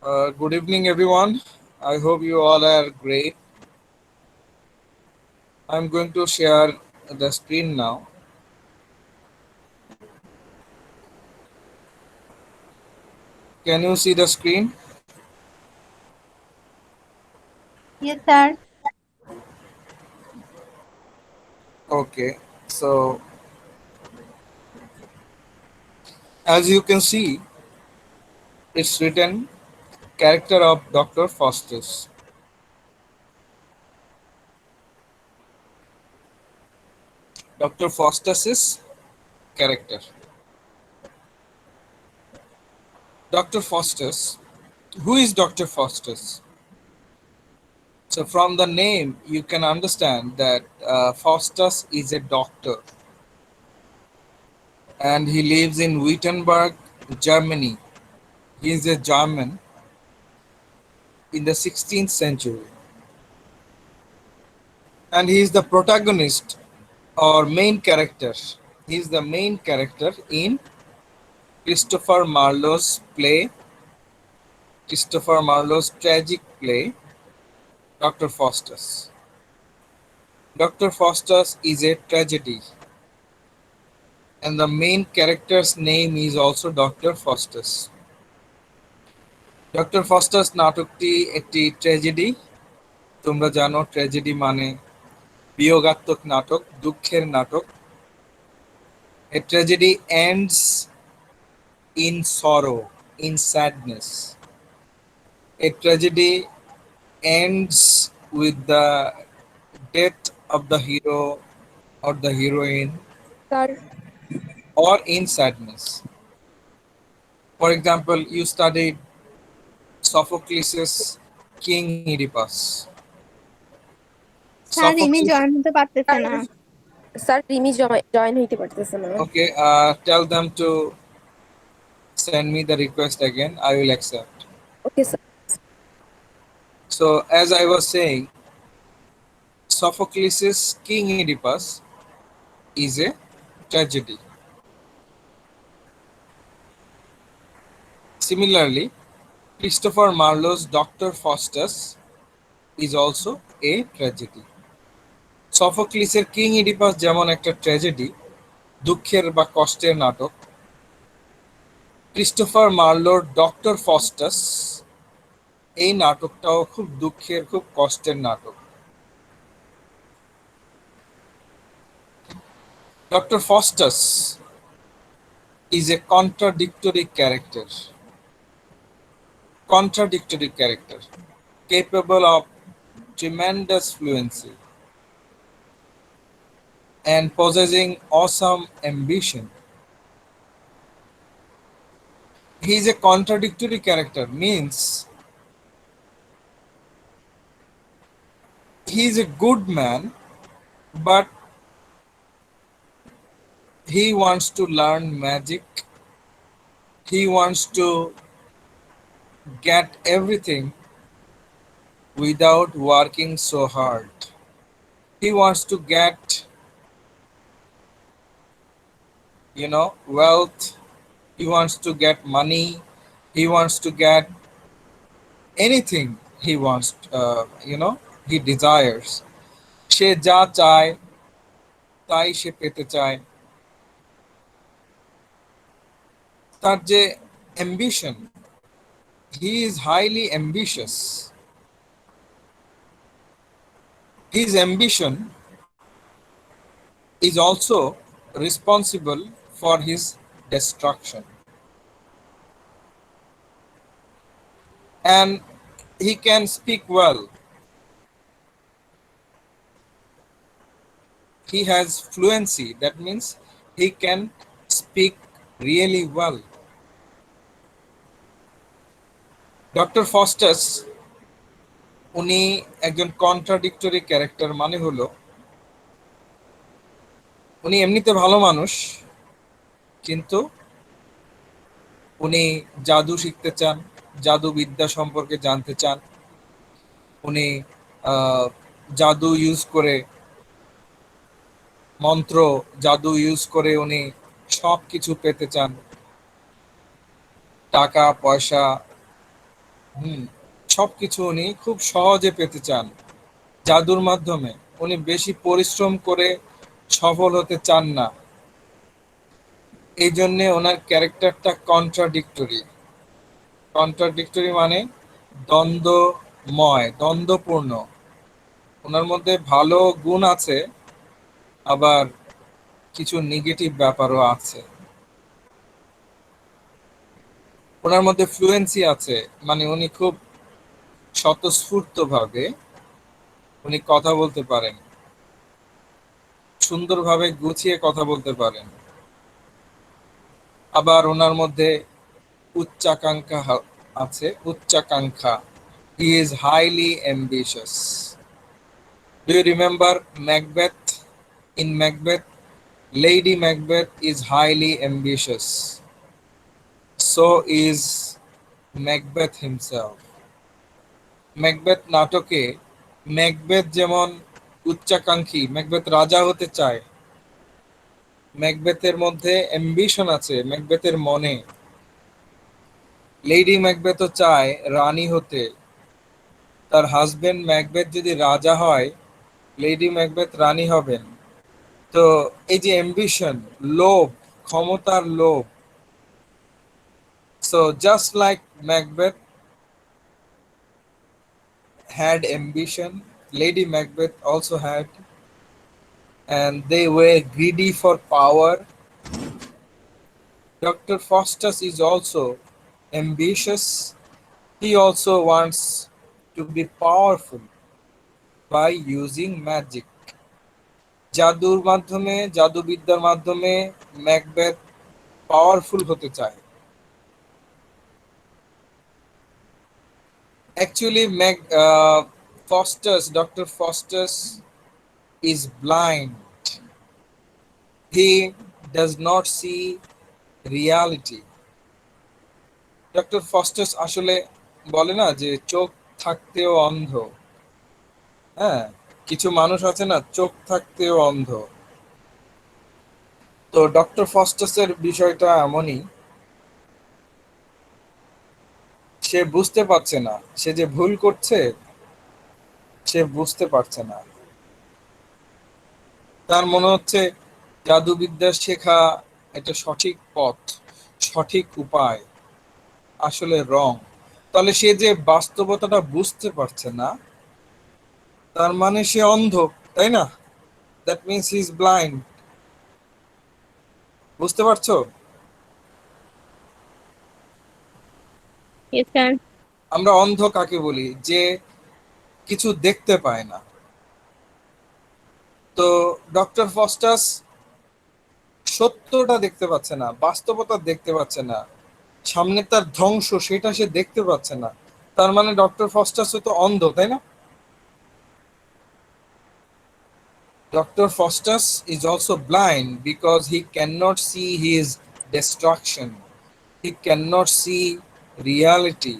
Good evening, everyone. I hope you all are great. I'm going to share the screen now. Can you see the screen? Yes, sir. Okay. So, as you can see, it's written character of Dr. Faustus. Dr. Faustus's character. Dr. Faustus. Who is Dr. Faustus? So, from the name, you can understand that Faustus is a doctor and he lives in Wittenberg, Germany. He is a German in the 16th century, and he is the protagonist or main character. He is the main character in Christopher Marlowe's play, Christopher Marlowe's tragic play, Dr. Faustus. Dr. Faustus is a tragedy, and the main character's name is also Dr. Faustus. Doctor Faustus নাটকটি একটি tragedy. তোমরা জানো tragedy মানে বিয়োগাত্মক নাটক, দুঃখের নাটক। A tragedy ends in sorrow, in sadness. A tragedy ends with the death of the hero or the heroine Sir, or in sadness. For example, you studied Sophocles' King Oedipus. Sir Rimi Sophocles, join হতে পারতেছে না। Sir Rimi join হইতে পারতেছে না। okay, tell them to send me the request again. I will accept. Okay sir. So, as I was saying, Sophocles' King Oedipus is a tragedy. Similarly, Christopher Marlowe's Dr. Faustus is also a tragedy. সফোক্লিসের King Oedipus যেমন একটা tragedy, দুঃখের বা কষ্টের নাটক, Christopher মার্লোর doctor Faustus এই নাটকটাও খুব দুঃখের, খুব কষ্টের নাটক। Doctor Faustus is a contradictory character, capable of tremendous fluency and possessing awesome ambition. He is a contradictory character, means he is a good man, but he wants to learn magic. He wants to get everything without working so hard. He wants to get, wealth. He wants to get money. He wants to get anything he wants, he desires. সে যা চায় তাই সে পেতে চায়। তার যে ambition, he is highly ambitious. His ambition is also responsible for his destruction. And he can speak well. He has fluency, that means he can speak really well. Doctor Faustus উনি একজন contradictory character, মানে হলো উনি এমনিতে ভালো মানুষ, কিন্তু উনি জাদু শিখতে চান, জাদু বিদ্যা সম্পর্কে জানতে চান। উনি জাদু ইউজ করে, মন্ত্র জাদু ইউজ করে উনি সব কিছু পেতে চান, টাকা পয়সা, হুম, সবকিছু উনি খুব সহজে পেতে চান জাদুর মাধ্যমে। উনি বেশি পরিশ্রম করে সফল হতে চান না। এই জন্যে ওনার ক্যারেক্টারটা কন্ট্রাডিক্টরি। কন্ট্রাডিক্টরি মানে দ্বন্দ্বময়, দ্বন্দ্বপূর্ণ। ওনার মধ্যে ভালো গুণ আছে, আবার কিছু নেগেটিভ ব্যাপারও আছে। ওনার মধ্যে ফ্লুয়েন্সি আছে, মানে উনি খুব স্বতঃস্ফূর্তভাবে উনি কথা বলতে পারেন, সুন্দরভাবে গুছিয়ে কথা বলতে পারেন। আবার ওনার মধ্যে উচ্চাকাঙ্ক্ষা আছে, উচ্চাকাঙ্ক্ষা। He is highly ambitious. Do you remember Macbeth? In Macbeth, Lady Macbeth is highly ambitious. So is Macbeth himself. Macbeth নাটকে ম্যাকবেথ যেমন উচ্চাকাঙ্ক্ষী, ম্যাকবেথ রাজা হতে চায়, ম্যাকবেথের মধ্যে অ্যাম্বিশন আছে ম্যাকবেথের মনে। লেডি ম্যাকবেথও চায় রানী হতে। তার হাজবেন্ড ম্যাকবেথ যদি রাজা হয়, লেডি ম্যাকবেথ রানী হবেন। তো এই যে অ্যাম্বিশন, লোভ, ক্ষমতার লোভ। So just like Macbeth had ambition, Lady Macbeth also had, and they were greedy for power. Dr. Faustus is also ambitious. He also wants to be powerful by using magic. জাদুর মাধ্যমে, জাদুবিদ্যার মাধ্যমে Macbeth powerful হতে চায়। Actually, Dr. Faustus is blind. He does not see reality. Doctor Faustus আসলে বলে না যে চোখ থাকতেও অন্ধ। হ্যাঁ, কিছু মানুষ আছে না চোখ থাকতেও অন্ধ। তো ডক্টর ফস্টাসের বিষয়টা এমনই, সে বুঝতে পারছে না সে যে ভুল করছে, সে বুঝতে পারছে না। তার মনে হচ্ছে জাদুবিদ্যা শেখা এটা সঠিক পথ, সঠিক উপায়, আসলে রং। তাহলে সে যে বাস্তবতাটা বুঝতে পারছে না, তার মানে সে অন্ধ, তাই না? That means he is blind. বুঝতে পারছো? Yes, sir. আমরা অন্ধ কাকে বলি? যে কিছু দেখতে পায় না। তো ডক্টর ফস্টাস সত্যটা দেখতে পাচ্ছে না, বাস্তবতা দেখতে পাচ্ছে না, সামনে তার ধ্বংস সেটা সে দেখতে পাচ্ছে না। তার মানে ডক্টর ফস্টাস তো অন্ধ, তাই না? Doctor Faustus is also blind because he cannot see his destruction. He cannot see reality.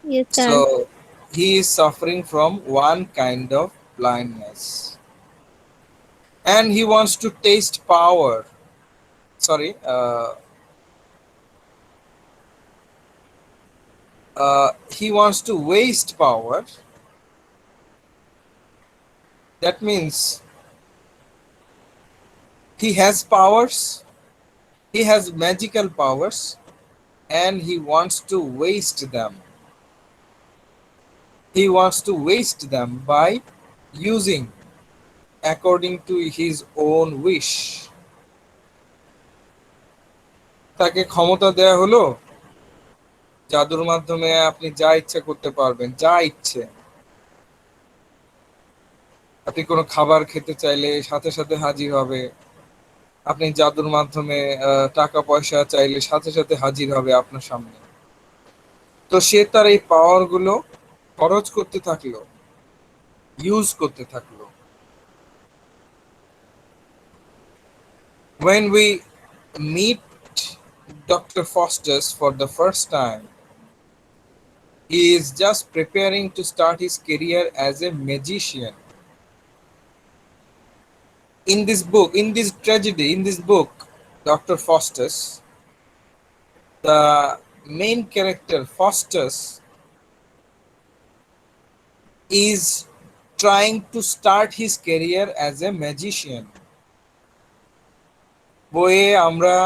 Yes, sir. So he is suffering from one kind of blindness. And he wants to taste power. Sorry, he wants to waste power. That means he has powers, he has magical powers, and he wants to waste them. He wants to waste them by using according to his own wish. তাকে ক্ষমতা দেয়া হলো, জাদুর মাধ্যমে আপনি যা ইচ্ছা করতে পারবেন, যা ইচ্ছে। আপনি কোনো খাবার খেতে চাইলে সাথে সাথে হাজির হবে। আপনি জাদুর মাধ্যমে টাকা পয়সা চাইলে সাথে সাথে হাজির হবে আপনার সামনে। তো সে তার এই পাওয়ার গুলো খরচ করতে থাকলো, ইউজ করতে থাকলো। When we meet Dr. Faustus for the first time, he is just preparing to start his career as a magician. In this book, in this tragedy, in this book, Dr. Faustus, the main character Faustus is trying to start his career as a magician. বইয়ে আমরা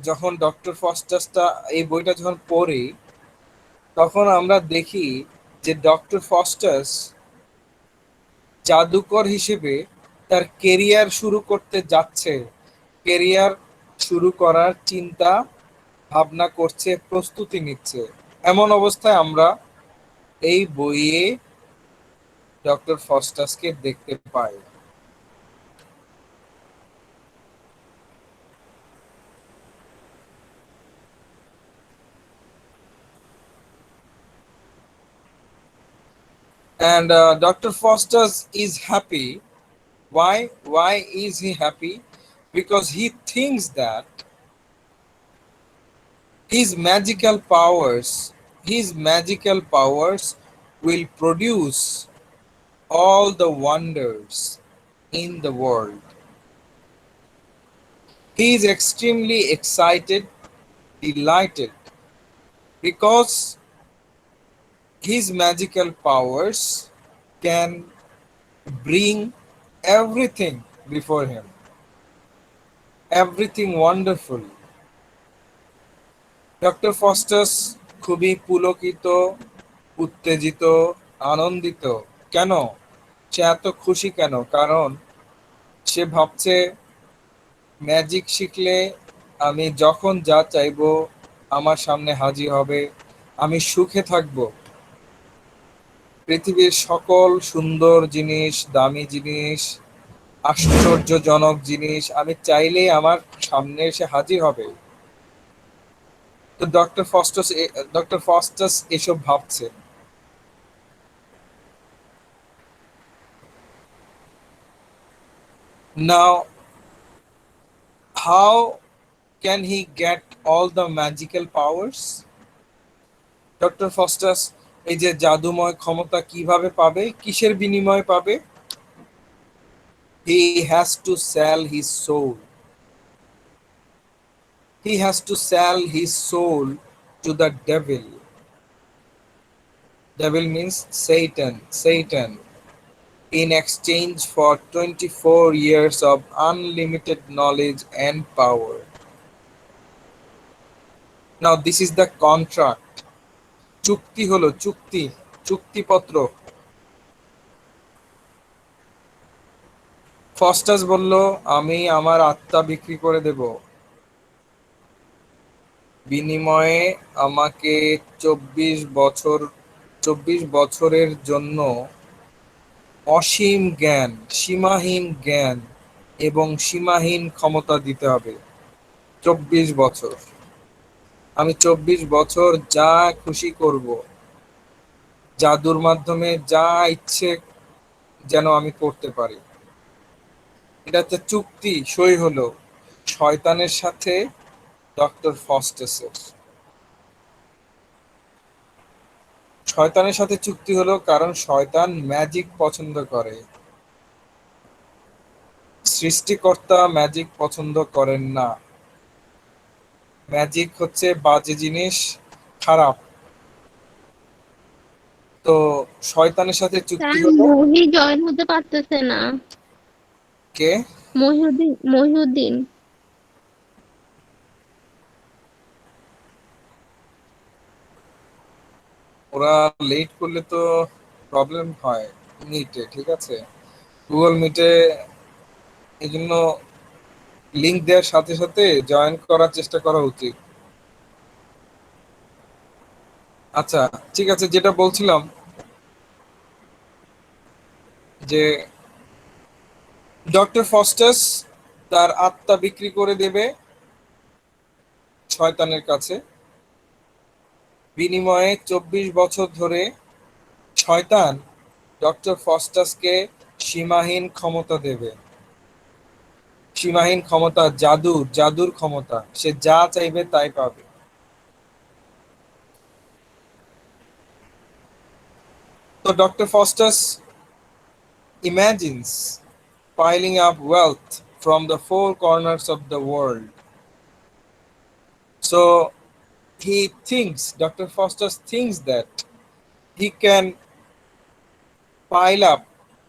যখন doctor ফস্টাসটা এই বইটা যখন পড়ি তখন আমরা দেখি যে ডক্টর ফস্টাস জাদুকর হিসেবে তার কেরিয়ার শুরু করতে যাচ্ছে, কেরিয়ার শুরু করার চিন্তা ভাবনা করছে, প্রস্তুতি নিচ্ছে। এমন অবস্থায় আমরা এই বইয়ে ডক্টর ফস্টাসকে দেখতে পাই। And Dr. Faustus is happy. Why is he happy? Because he thinks that his magical powers will produce all the wonders in the world. He is extremely excited, delighted, because his magical powers can bring everything before him, everything wonderful. Doctor Faustus খুবই পুলকিত, উত্তেজিত, আনন্দিত। কেন? সে এত খুশি কেন? কারণ সে ভাবছে ম্যাজিক শিখলে আমি যখন যা চাইবো আমার সামনে হাজির হবে, আমি সুখে থাকব। পৃথিবীর সকল সুন্দর জিনিস, দামি জিনিস, আশ্চর্যজনক জিনিস আমি চাইলেই আমার সামনে এসে হাজির হবে। তো ডক্টর ফস্টাস এসব ভাবছে। Now, how can he get all the magical powers? Doctor Faustus এই যে জাদুময় ক্ষমতা কিভাবে পাবে, কিসের বিনিময়ে পাবে? He has to sell his soul. He has to sell his soul to the devil. Devil means Satan, in exchange for 24 years of unlimited knowledge and power. Now this is the contract. চুক্তি হলো চুক্তিপত্র। Faustus বলল আমি আমার আত্মা বিক্রি করে দেব, বিনিময়ে আমাকে 24 বছরের জন্য অসীম জ্ঞান, সীমাহীন জ্ঞান এবং সীমাহীন ক্ষমতা দিতে হবে। 24 বছর, আমি 24 বছর যা খুশি করব, জাদুর মাধ্যমে যা ইচ্ছে যেন আমি করতে পারি। এটা একটা চুক্তি সই হলো শয়তানের সাথে ডক্টর ফস্টাসের। শয়তানের সাথে চুক্তি হলো কারণ শয়তান ম্যাজিক পছন্দ করে, সৃষ্টিকর্তা ম্যাজিক পছন্দ করেন না। ম্যাজিক হচ্ছে বাজে জিনিস, খারাপ। তো শয়তানের সাথে চুক্তি স্যার হলো। মহি জয়েন হতে পারতেছে না। কে? মহিউদ্দিন। ওরা লেট করলে তো প্রবলেম হয় মিটে, ঠিক আছে? গুগল মিটে এই জন্য লিংক দেওয়ার সাথে সাথে জয়েন করার চেষ্টা করা উচিত। আচ্ছা ঠিক আছে, যেটা বলছিলাম যে ডক্টর ফস্টাস তার আত্মা বিক্রি করে দেবে শয়তানের কাছে, বিনিময়ে 24 বছর ধরে শয়তান ডক্টর ফস্টাসকে সীমাহীন ক্ষমতা দেবে। সীমাহীন ক্ষমতা, জাদুর ক্ষমতা, সে যা চাইবে তাই পাবে। তো doctor Faustus imagines piling up wealth from the four corners of the world. So Dr. Foster thinks that he can pile up,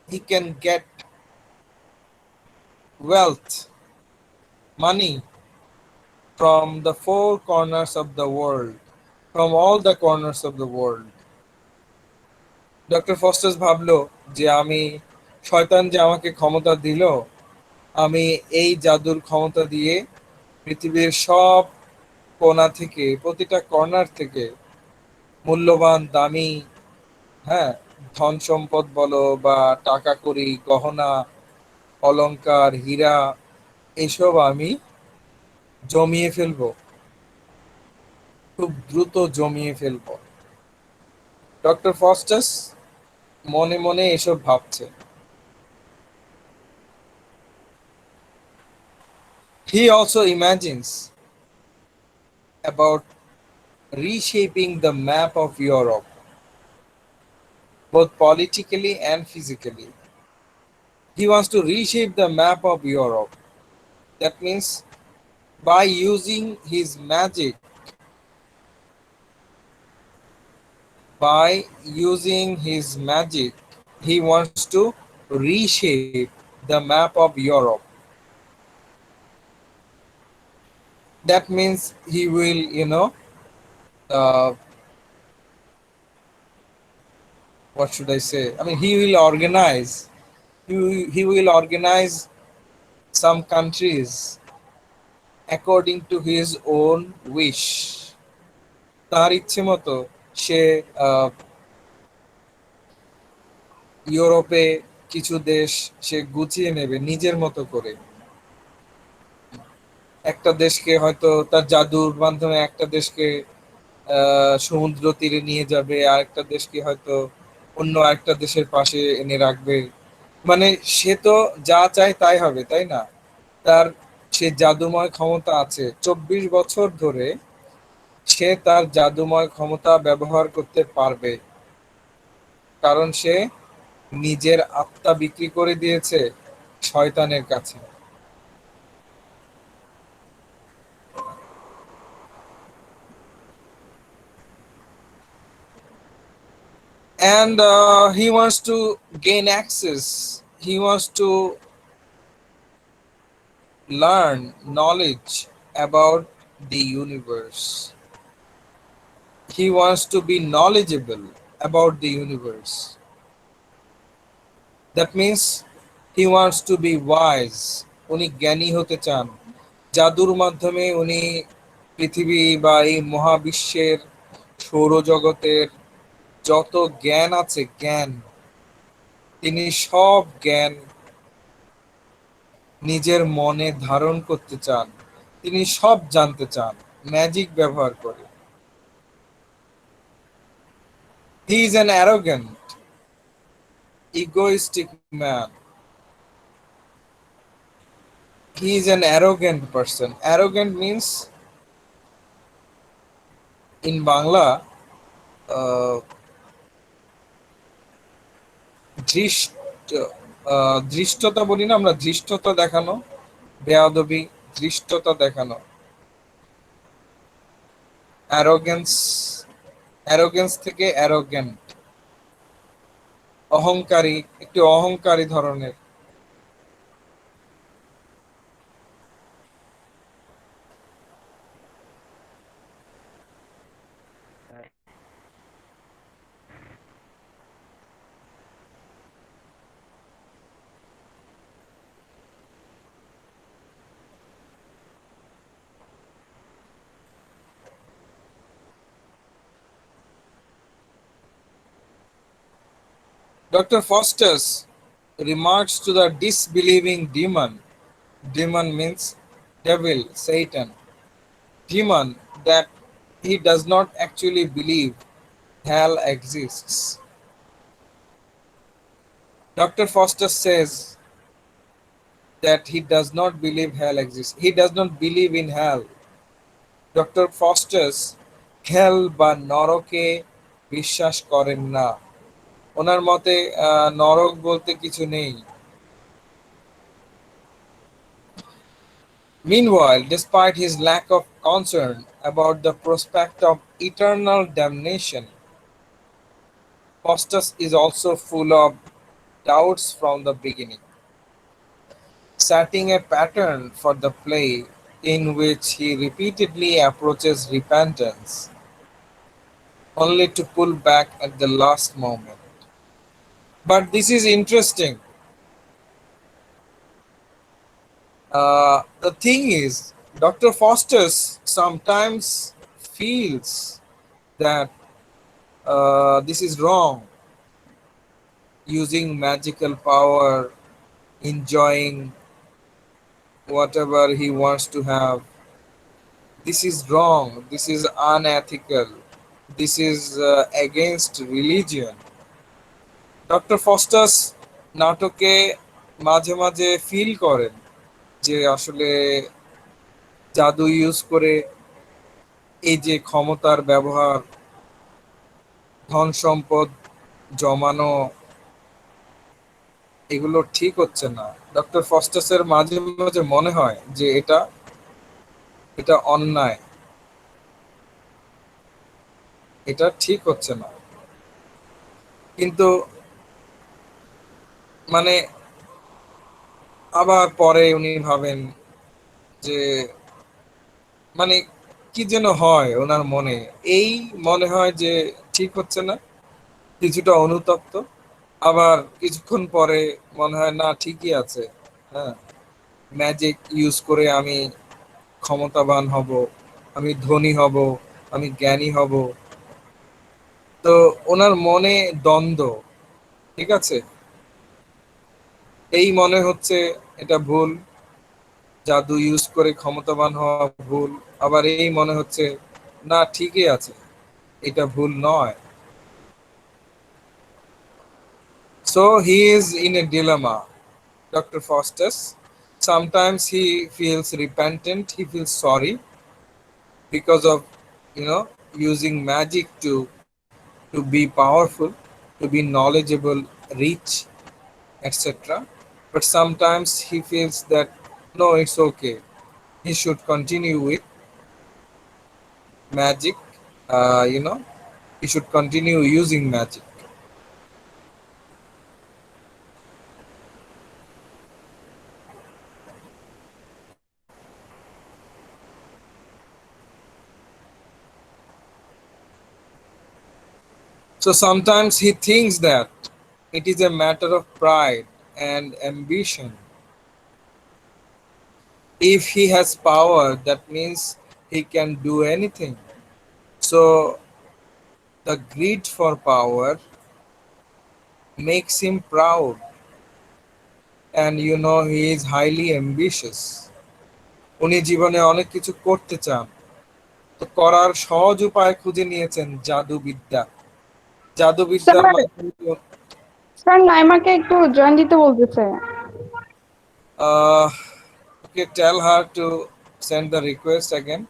he can get wealth, money from the four corners of the world, from all the corners of the world. Doctor Faustus ভাবলো যে আমি শয়তান যে আমাকে ক্ষমতা দিল, আমি এই জাদুর ক্ষমতা দিয়ে পৃথিবীর সব কোণা থেকে, প্রতিটা কর্নার থেকে মূল্যবান দামি, হ্যাঁ, ধন সম্পদ বলো বা টাকা কড়ি, গহনা, অলংকার, হীরা, এসব আমি জমিয়ে ফেলবো, খুব দ্রুত জমিয়ে ফেলবো। ডক্টর ফস্টাস মনে মনে এসব ভাবছে। He also imagines about reshaping the map of Europe, both politically and physically. He wants to reshape the map of Europe. That means by using his magic, he wants to reshape the map of Europe. That means he will, uh, what should I say? I mean, he will organize some countries according to his own wish. তার ইচ্ছে মতো সে ইউরোপে কিছু দেশ সে গুছিয়ে নেবে নিজের মতো করে। একটা দেশকে হয়তো তার জাদুর মাধ্যমে একটা দেশকে সমুদ্র তীরে নিয়ে যাবে, আর একটা দেশকে হয়তো অন্য একটা দেশের পাশে এনে রাখবে। মানে সে তো যা চায় তাই হবে, তাই না? তার সে জাদুময় ক্ষমতা আছে, 24 বছর ধরে সে তার জাদুময় ক্ষমতা ব্যবহার করতে পারবে, কারণ সে নিজের আত্মা বিক্রি করে দিয়েছে শয়তানের কাছে। And he wants to gain access, he wants to learn knowledge about the universe, he wants to be knowledgeable about the universe. That means he wants to be wise. উনি জ্ঞানী হতে চান, জাদুর মাধ্যমে উনি পৃথিবী বা এই মহাবিশ্বের সৌরজগতের যত জ্ঞান আছে, তিনি সব জ্ঞান নিজের মনে ধারণ করতে চান, তিনি সব জানতে চান ম্যাজিক ব্যবহার করে। He is an arrogant, egoistic man. He is an arrogant person. Arrogant means in Bangla, ধৃষ্টতা বলি না আমরা, ধৃষ্টতা দেখানো, বেয়াদবি, ধৃষ্টতা দেখানো। অ্যারোগেন্স থেকে অ্যারোগেন্ট, অহংকারী, একটু অহংকারী ধরনের। Dr. Foster's remarks to the disbelieving demon, demon means devil, Satan, demon, that he does not actually believe hell exists. Dr. Foster says that he does not believe hell exists. He does not believe in hell. Dr. Foster's hell বা নরকে বিশ্বাস করেন না। ওনার মতে নরক বলতে কিছু নেই। Meanwhile, despite his lack of concern about the prospect of eternal damnation, Faustus is also full of doubts from the beginning, setting a pattern for the play in which he repeatedly approaches repentance only to pull back at the last moment. But this is interesting. The thing is, Dr. Faustus sometimes feels that this is wrong, using magical power, enjoying whatever he wants to have. This is wrong, this is unethical, this is against religion. Doctor Faustus নাটকে মাঝে মাঝে feel করেন যে আসলে জাদু use করে এই যে ক্ষমতার ব্যবহার, ধন সম্পদ জমানো, এগুলো ঠিক হচ্ছে না। ডক্টর ফস্টাসের মাঝে মাঝে মনে হয় যে এটা এটা অন্যায়, এটা ঠিক হচ্ছে না। কিন্তু মানে আবার পরে উনি ভাবেন যে মানে কি যেন হয় ওনার মনে, এই মনে হয় যে ঠিক হচ্ছে না, কিছুটা অনুতপ্ত। আবার কিছুক্ষণ পরে মনে হয় না ঠিকই আছে, হ্যাঁ, ম্যাজিক ইউজ করে আমি ক্ষমতাবান হব, আমি ধনী হব, আমি জ্ঞানী হব। তো ওনার মনে দ্বন্দ্ব, ঠিক আছে, এই মনে হচ্ছে এটা ভুল, জাদু ইউজ করে ক্ষমতাবান হওয়া ভুল, আবার এই মনে হচ্ছে না ঠিকই আছে, এটা ভুল নয়। So he is in a dilemma, Dr. Faustus. Sometimes he feels repentant, he feels sorry because of, using magic to be powerful, to be knowledgeable, rich, etc. But sometimes he feels that no, it's okay. He should continue with magic. He should continue using magic. So sometimes he thinks that it is a matter of pride and ambition. If he has power, that means he can do anything. So the greed for power makes him proud, and he is highly ambitious. উনি জীবনে অনেক কিছু করতে চান, তো করার সহজ উপায় খুঁজে নিয়েছেন জাদুবিদ্যা। জাদুবিদ্যার স্যার মাধ্যমে স্যার নাইমাকে একটু জয়েন দিতে বলতেছে। okay, tell her to send the request again.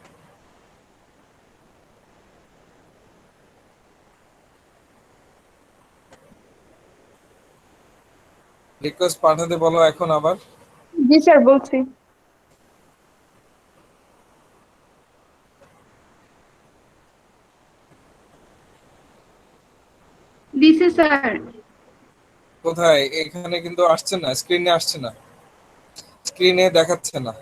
Request পাঠাতে বলো এখন আবার। জি স্যার বলছি। দিছি স্যার। কোথায়? এখানে কিন্তু আসছে না, স্ক্রিনে আসছে না, স্ক্রিনে দেখাচ্ছে না।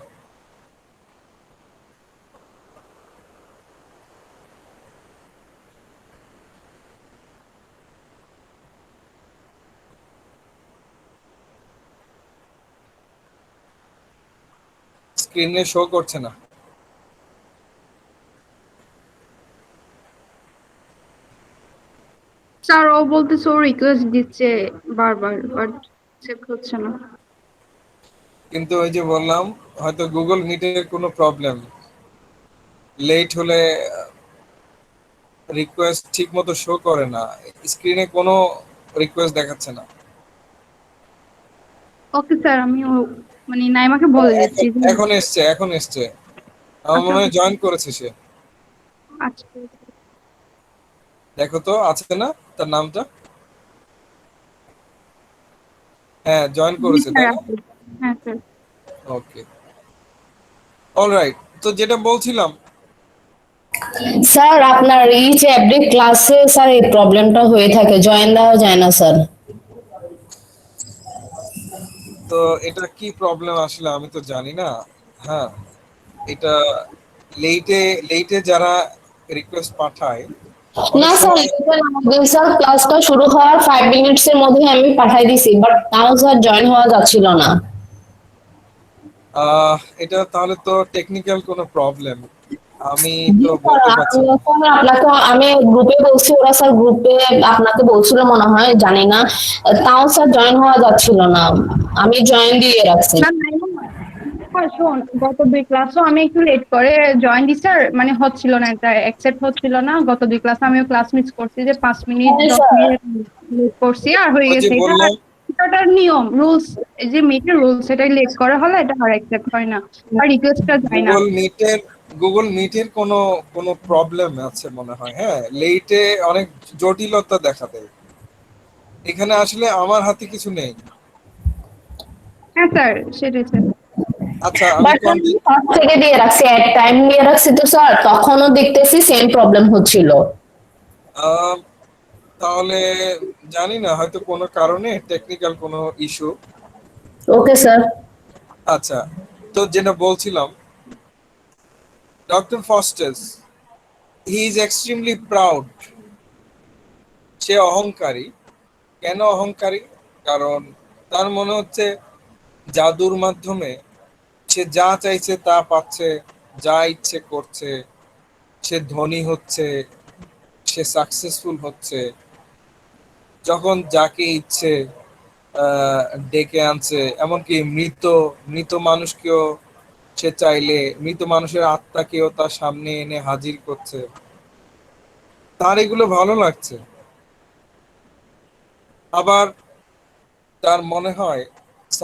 স্ক্রিনে শো করছে না। স্যার ও বলতেছে ও রিকোয়েস্ট দিচ্ছে বারবার, বাট অ্যাকসেপ্ট হচ্ছে না। কিন্তু ওই যে বললাম, হয়তো গুগল মিটের কোনো প্রবলেম, লেট হলে রিকোয়েস্ট ঠিক মতো শো করে না, স্ক্রিনে কোনো রিকোয়েস্ট দেখাচ্ছে না। ওকে স্যার, আমি মানে নাইমাকে বলে দিচ্ছি। এখন এসছে, এখন এসছে, আমার আচ্ছা মনে হয় জয়েন করেছে সে। আচ্ছা দেখো তো আছে না তার নামটা? হ্যাঁ, জয়েন জি করেছে স্যার তাই না? আছে। হ্যাঁ স্যার। ওকে। অলরাইট, তো যেটা বলছিলাম, স্যার আপনার ইচ এভরি ক্লাসে স্যার এই প্রবলেমটা হয়ে থাকে, জয়েন দেওয়া যায় না স্যার। তো এটা কি প্রবলেম আসলে আমি তো জানি না। হ্যাঁ, এটা লেটে লেটে যারা রিকোয়েস্ট পাঠায় না অনেক স্যার, সময়। স্যার ক্লাসটা শুরু হওয়ার 5 মিনিটস এর মধ্যে আমি পাঠাই দিছি, বাট তাও স্যার জয়েন হওয়া যাচ্ছিল না। এটা তাহলে তো টেকনিক্যাল কোনো প্রবলেম, আমি জি তো স্যার, বলতে পারছি না। আপনাকে আমি গ্রুপে বলছি, ওরা স্যার গ্রুপে আপনাকে বলছিল মনে হয়, জানি না, তাও স্যার জয়েন হওয়া যাচ্ছিল না, আমি জয়েন দিয়ে রাখছি। না না, হ্যাঁ শোন, গত 2 ক্লাসও আমি একটু লেট করে জয়েন দিছি, স্যার মানে হচ্ছিল না, এটা অ্যাকসেপ্ট হচ্ছিল না। গত 2 ক্লাস আমিও ক্লাস মিস করছি, যে 5 মিনিট হ্যাঁ 10 স্যার, মিনিট লেট করছি আর হয়ে ওই যে গেছে এটা। বললাম, এটার নিয়ম রুলস, যে মিটের রুলস, এটাই লেট করা হলে এটা আর অ্যাকসেপ্ট হয় না, আর রিকোয়েস্টটা যায় না। গুগল মিটের কোনো কোনো প্রবলেম আছে মনে হয়। হ্যাঁ, লেটে অনেক জটিলতা দেখা দেয়, এখানে আসলে আমার হাতে কিছু নেই। হ্যাঁ স্যার, সেটাই স্যার। আচ্ছা, আমি বাট ফার্স্ট থেকে দিয়ে রাখছি, এক টাইম দিয়ে রাখছি তো স্যার, তখনও দেখতেছি সেম প্রবলেম হচ্ছিল। আহ, তাহলে জানি না, হয়তো কোনো কারণে টেকনিক্যাল কোনো ইস্যু। Okay sir. আচ্ছা, তো যেটা বলছিলাম, doctor Faustus, he is extremely proud. সে অহংকারী। কেন অহংকারী? কারণ তার মনে হচ্ছে জাদুর মাধ্যমে সে যা চাইছে তা পাচ্ছে, যা ইচ্ছে করছে, সে ধনী হচ্ছে, সে সাকসেসফুল হচ্ছে, যখন যাকে ইচ্ছে আহ, ডেকে আনছে, এমনকি মৃত মৃত মানুষকেও সে চাইলে, মৃত মানুষের আত্মাকেও তার সামনে এনে হাজির করছে। তার এগুলো ভালো লাগছে। আবার তার মনে হয়,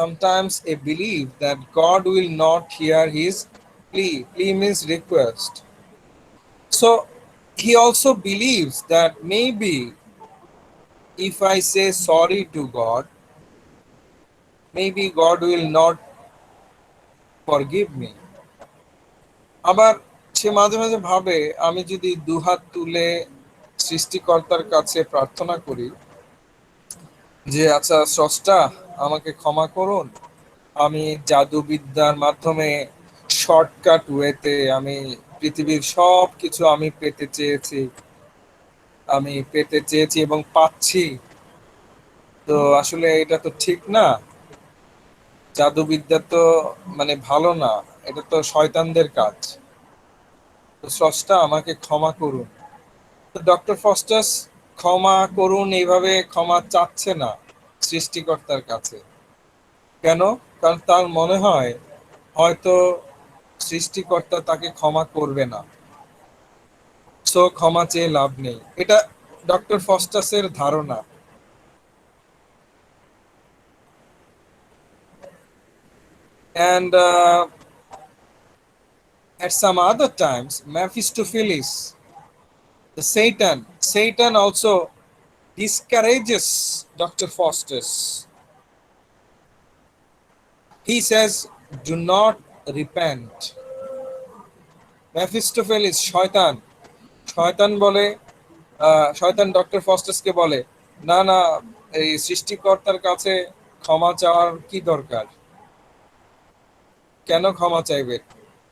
sometimes a belief that God will not hear his plea. Plea means request. So he also believes that maybe if I say sorry to God, maybe God will not forgive me. আবার সে মাঝে মাঝে ভাবে, আমি যদি দুহাত তুলে সৃষ্টিকর্তার কাছে প্রার্থনা করি যে আচ্ছা স্রষ্টা, আমাকে ক্ষমা করুন, আমি জাদুবিদ্যার মাধ্যমে শর্টকাট ওয়েতে আমি পৃথিবীর সব কিছু আমি পেতে চেয়েছি এবং পাচ্ছি, তো আসলে এটা তো ঠিক না, জাদুবিদ্যা তো মানে ভালো না, এটা তো শয়তানদের কাজ, তো স্রষ্টা আমাকে ক্ষমা করুন। তো ডক্টর ফস্টাস ক্ষমা করুন এইভাবে ক্ষমা চাচ্ছে না সৃষ্টিকর্তার কাছে। কেন? কারণ তার মনে হয় হয়তো সৃষ্টিকর্তা তাকে ক্ষমা করবে না, সো ক্ষমা চেয়ে লাভ নেই। এটা ডক্টর ফস্টাসের ধারণা। And at some other times, Mephistopheles, the Satan also discourages Dr. Faustus. He says, do not repent. Mephistopheles, শয়তান, শয়তান বলে, শয়তান ডক্টর ফস্টাসকে বলে, না না, এই সৃষ্টিকর্তার কাছে ক্ষমা চাওয়ার কি দরকার, কেন ক্ষমা চাইবেন?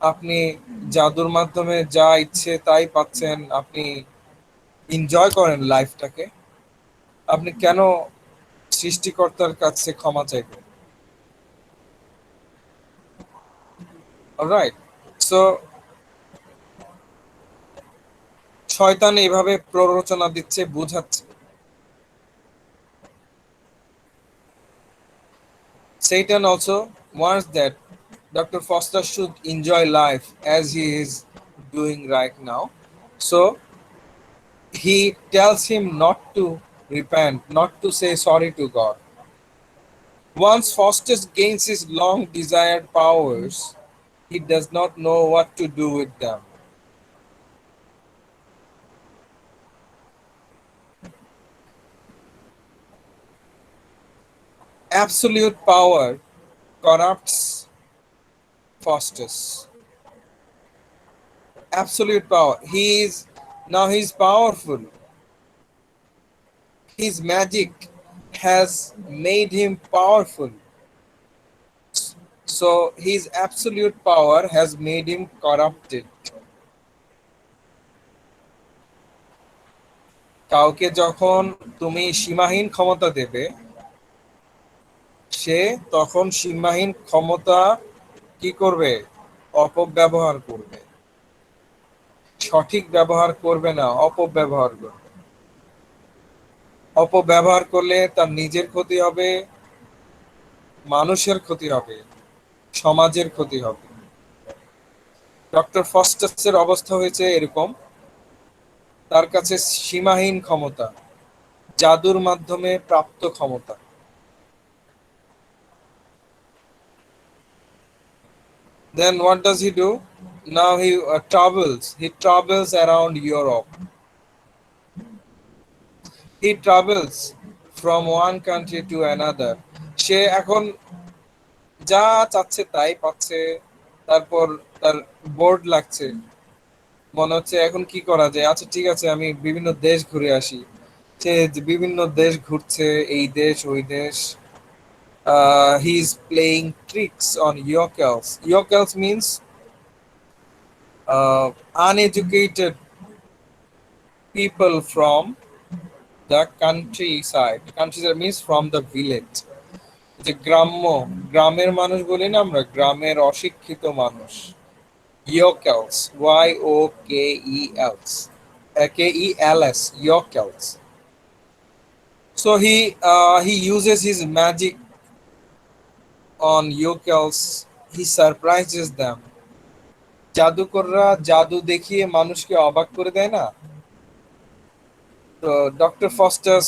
আপনি জাদুর মাধ্যমে যা ইচ্ছে তাই পাচ্ছেন, আপনি এনজয় করেন লাইফটাকে, আপনি কেন সৃষ্টিকর্তার কাছে ক্ষমা চাইবেন? অলরাইট, সো শয়তান এইভাবে প্ররোচনা দিচ্ছে, বুঝাচ্ছে। Satan also wants that Dr. Foster should enjoy life as he is doing right now. So he tells him not to repent, not to say sorry to God. Once Faustus gains his long desired powers, he does not know what to do with them. Absolute power corrupts Faustus. absolute power. He's powerful. His magic has made him powerful. So his absolute power has made him corrupted. কাউকে যখন তুমি সীমাহীন ক্ষমতা দেবে, সে তখন সীমাহীন ক্ষমতা কি করবে? অপব্যবহার করবে। সঠিক ব্যবহার করবে না, অপব্যবহার করবে। অপব্যবহার করলে তার নিজের ক্ষতি হবে, মানুষের ক্ষতি হবে, সমাজের ক্ষতি হবে। ডক্টর ফস্টাসের অবস্থা হয়েছে এরকম, তার কাছে সীমাহীন ক্ষমতা, জাদুর মাধ্যমে প্রাপ্ত ক্ষমতা। Then what does he do? Now he travels around Europe. He travels from one country to another. সে এখন যা চাচ্ছে তাই পাচ্ছে, তারপর তার বোর্ড লাগছে, মনে হচ্ছে এখন কি করা যায়, আচ্ছা ঠিক আছে আমি বিভিন্ন দেশ ঘুরে আসি। সে বিভিন্ন দেশ ঘুরছে, এই দেশ ওই দেশ। He is playing tricks on yokels. Yokels means uneducated people from the countryside. Countryside means from the village. যে গ্রামের মানুষ বলি না আমরা, গ্রামের অশিক্ষিত মানুষ। Yokels, Y-O-K-E-L-S, K-E-L-S, yokels. So he uses his magic on yokels. He surprises them. জাদুকররা জাদু দেখিয়ে মানুষকে অবাক করে দেয় না? তো ডক্টর ফস্টাস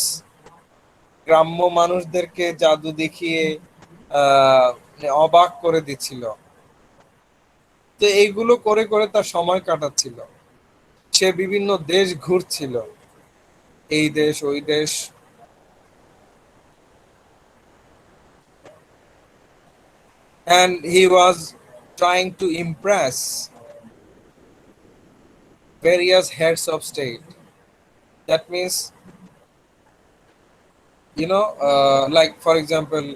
গ্রাম্য মানুষদেরকে জাদু দেখিয়ে অবাক করে দিচ্ছিল। তো এইগুলো করে করে তার সময় কাটাচ্ছিল। সে বিভিন্ন দেশ ঘুরছিল, এই দেশ ওই দেশ। And he was trying to impress various heads of state. That means, like for example,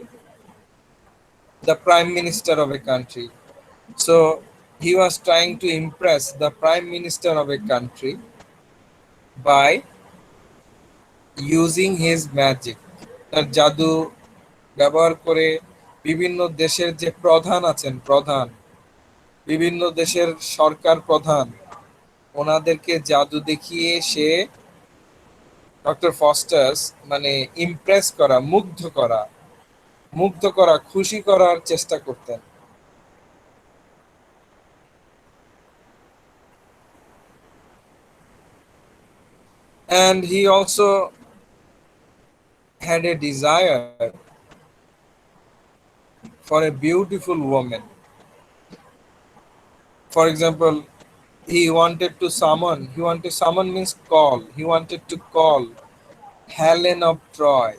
the prime minister of a country. So he was trying to impress the prime minister of a country by using his magic. তার জাদু ব্যবহার করে বিভিন্ন দেশের যে প্রধান আছেন, বিভিন্ন দেশের সরকার প্রধান, ওনাদেরকে জাদু দেখিয়ে সে ডক্টর ফস্টাস মানে ইমপ্রেস করা, মুগ্ধ করা, খুশি করার চেষ্টা করতেন। And he also had a desire for a beautiful woman. For example, he wanted summon means call. He wanted to call Helen of Troy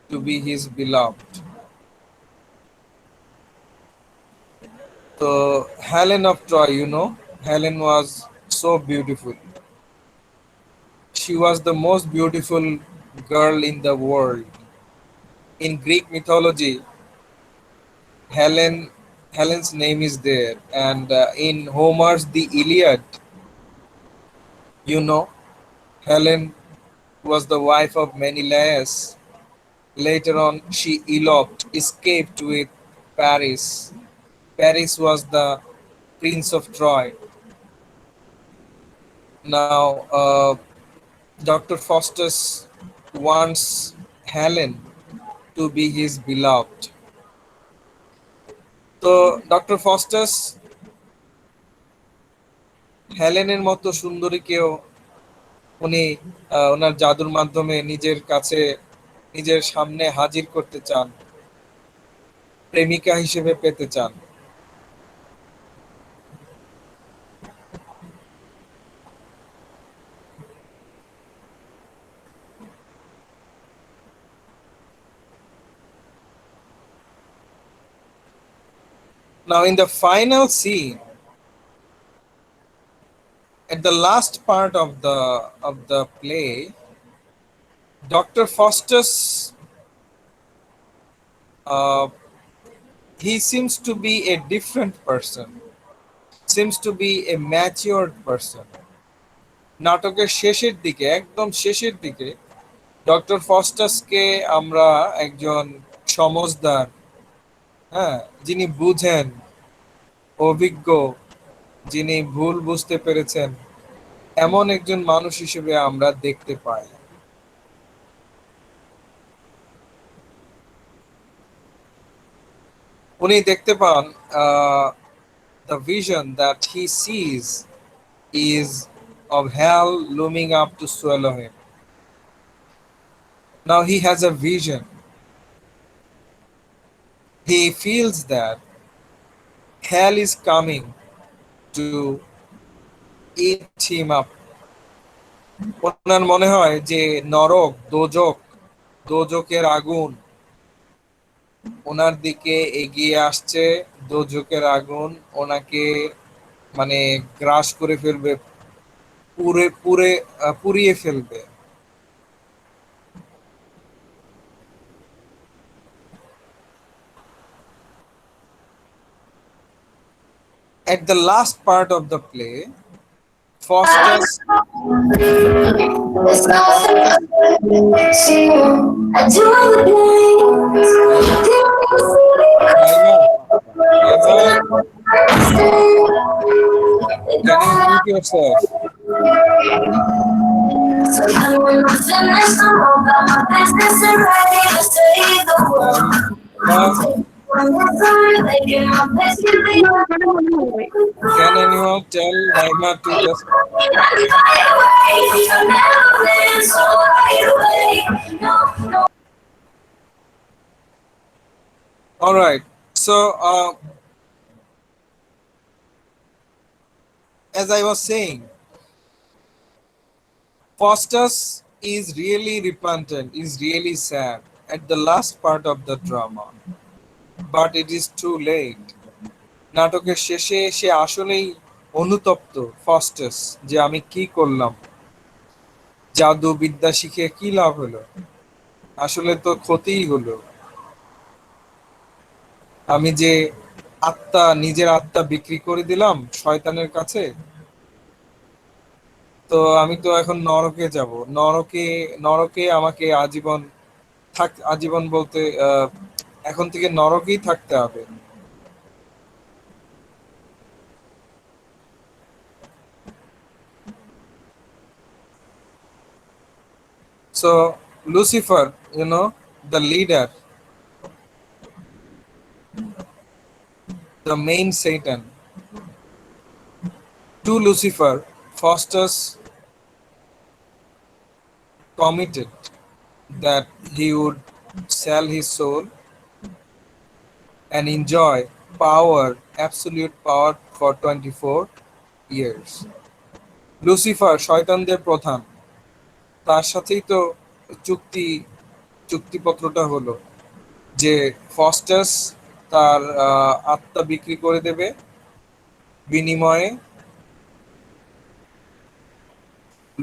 to be his beloved. So Helen of Troy, Helen was so beautiful. She was the most beautiful girl in the world. In Greek mythology, Helen's name is there, and in Homer's The Iliad, Helen was the wife of Menelaus. Later on, she escaped with Paris. Paris was the prince of Troy. Now, Dr. Faustus wants Helen to be his beloved. তো doctor Faustus হেলেনের মতো সুন্দরীকেও উনি ওনার জাদুর মাধ্যমে নিজের সামনে হাজির করতে চান, প্রেমিকা হিসেবে পেতে চান। Now in the final scene, At the last part of the play, Dr. Faustus, uh, he seems to be a different person, seems to be a matured person. নাটকের শেষের দিকে, একদম শেষের দিকে, ডক্টর ফস্টাসকে আমরা একজন সমজদার, হ্যাঁ, যিনি বুঝেন, অভিজ্ঞ, যিনি ভুল বুঝতে পেরেছেন, এমন একজন মানুষ হিসেবে আমরা দেখতে পাই। উনি দেখতে পান, the vision that he sees is of hell looming up to swallow him. Now he has a vision. He feels that hell is coming to eat him up. ওনার মনে হয় যে নরক, দোজকের আগুন ওনার দিকে এগিয়ে আসছে। দোজকের আগুন ওনাকে মানে গ্রাস করে ফেলবে, পুড়িয়ে ফেলবে। At the last part of the play, Faustus can you mute yourself? Can anyone tell Naima to just all right, so as I was saying, Faustus is really repentant, is really sad at the last part of the drama, but it is too late. নাটকের শেষে সে আসলেই অনুতপ্ত, Faustus, যে আমি কি করলাম, জাদু বিদ্যা শিখে কি লাভ হলো, আসলে তো ক্ষতিই হলো। আমি যে নিজের আত্মা বিক্রি করে দিলাম শয়তানের কাছে, তো আমি তো এখন নরকে যাব, নরকে আমাকে আজীবন বলতে এখন থেকে নরকেই থাকতে হবে। So Lucifer, the leader, the main Satan, to Lucifer, Faustus committed that he would sell his soul and enjoy absolute power for 24 years. Lucifer, শয়তানদের প্রধান, তার সাথেই তো চুক্তিপত্রটা হলো যে ফস্টাস তার আত্মা বিক্রি করে দেবে, বিনিময়ে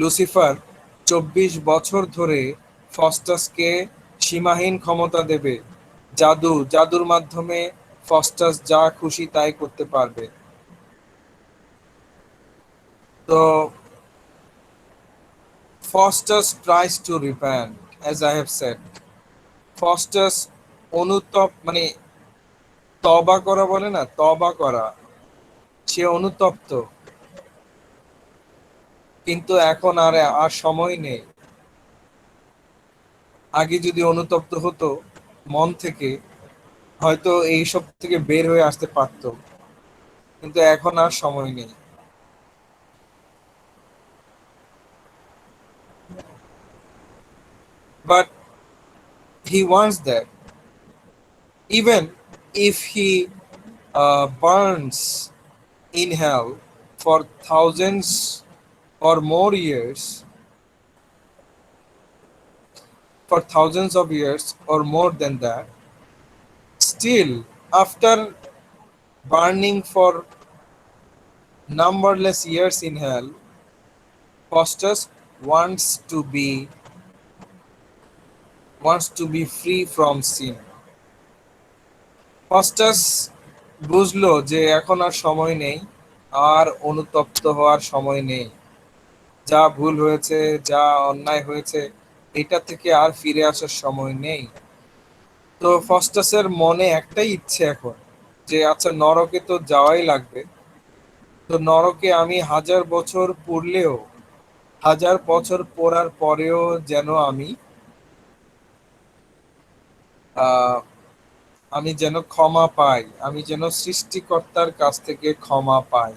লুসিফার 24 বছর ধরে ফস্টাসকে সীমাহীন ক্ষমতা দেবে। জাদুর মাধ্যমে ফস্টাস যা খুশি তাই করতে পারবে। তো Faustus tries to repent, as I have said. Faustus তওবা করা বলে না, তওবা করা, সে অনুতপ্ত, কিন্তু এখন আর সময় নেই। আগে যদি অনুতপ্ত হতো মন থেকে, হয়তো এইসব থেকে বের হয়ে আসতে পারতো, কিন্তু এখন আর সময় নেই। But he wants that even if he burns in hell for thousands or more years, for thousands of years or more than that, still after burning for numberless years in hell, Faustus wants to be free from sin. Faustus বুঝলো যে এখন আর সময় নেই, আর অনুতপ্ত হওয়ার সময় নেই। যা ভুল হয়েছে, যা অন্যায় হয়েছে, এটা থেকে আর ফিরে আসার সময় নেই। তো ফস্টাসের মনে একটাই ইচ্ছে এখন, যে আচ্ছা নরকে তো যাওয়াই লাগবে, তো নরকে আমি 1000 বছর পড়লেও, 1000 বছর পড়ার পরেও যেন আমি যেন ক্ষমা পাই, আমি যেন সৃষ্টিকর্তার কাছ থেকে ক্ষমা পাই,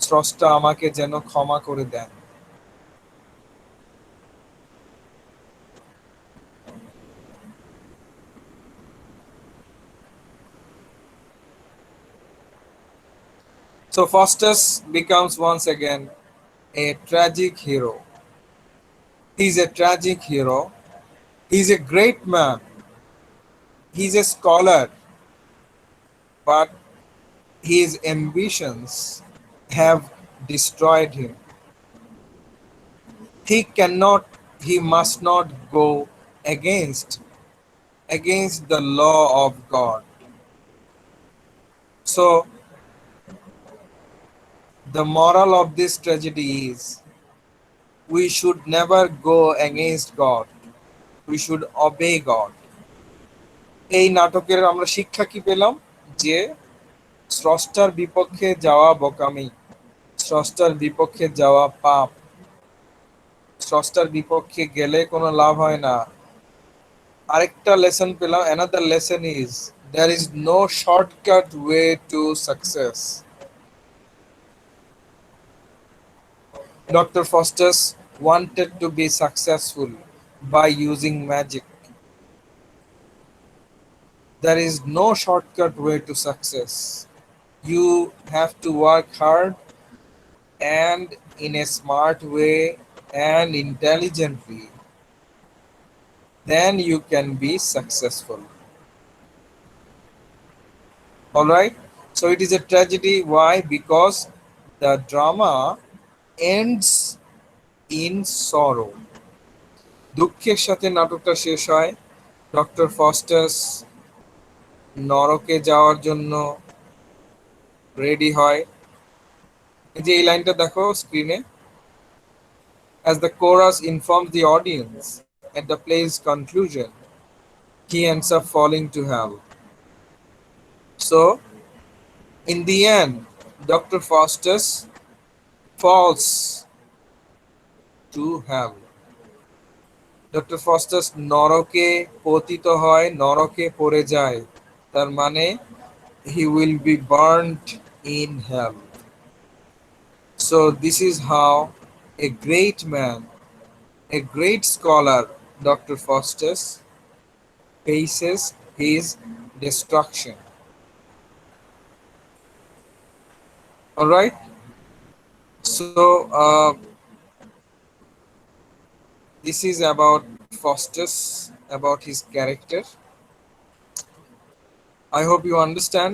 স্রষ্টা আমাকে যেন ক্ষমা করে দেন। So Faustus becomes once again a tragic hero. He's a tragic hero. He's a great man. He's a scholar. But his ambitions have destroyed him. He must not go against the law of God. So the moral of this tragedy is we should never go against God. We should obey God. এই নাটকের আমরা শিক্ষা কি পেলাম? যে স্রষ্টার বিপক্ষে যাওয়া বোকামি, স্রষ্টার বিপক্ষে যাওয়া পাপ, স্রষ্টার বিপক্ষে গেলে কোনো লাভ হয় না। আরেকটা লেসন পেলাম, another lesson is there is no shortcut way to success. Dr. Faustus wanted to be successful by using magic. There is no shortcut way to success. You have to work hard and in a smart way and intelligently. Then you can be successful. All right. So it is a tragedy. Why? Because the drama ends in sorrow. দুঃখের সাথে নাটকটা শেষ হয়। Doctor Faustus নরকে যাওয়ার জন্য ready হয়। এই যে এই লাইনটা দেখো স্ক্রিনে। As the chorus informs the audience at the play's conclusion, he ends up falling to hell. So, in the end, Dr. Faustus falls to hell. Dr. Faustus নরকে পতিত হয়, নরকে পড়ে যায়। তার মানে he will be burnt in hell. So this is how a great man, a great scholar, Dr. Faustus, faces his destruction. All right. So this is about Faustus, about his character. I hope you understand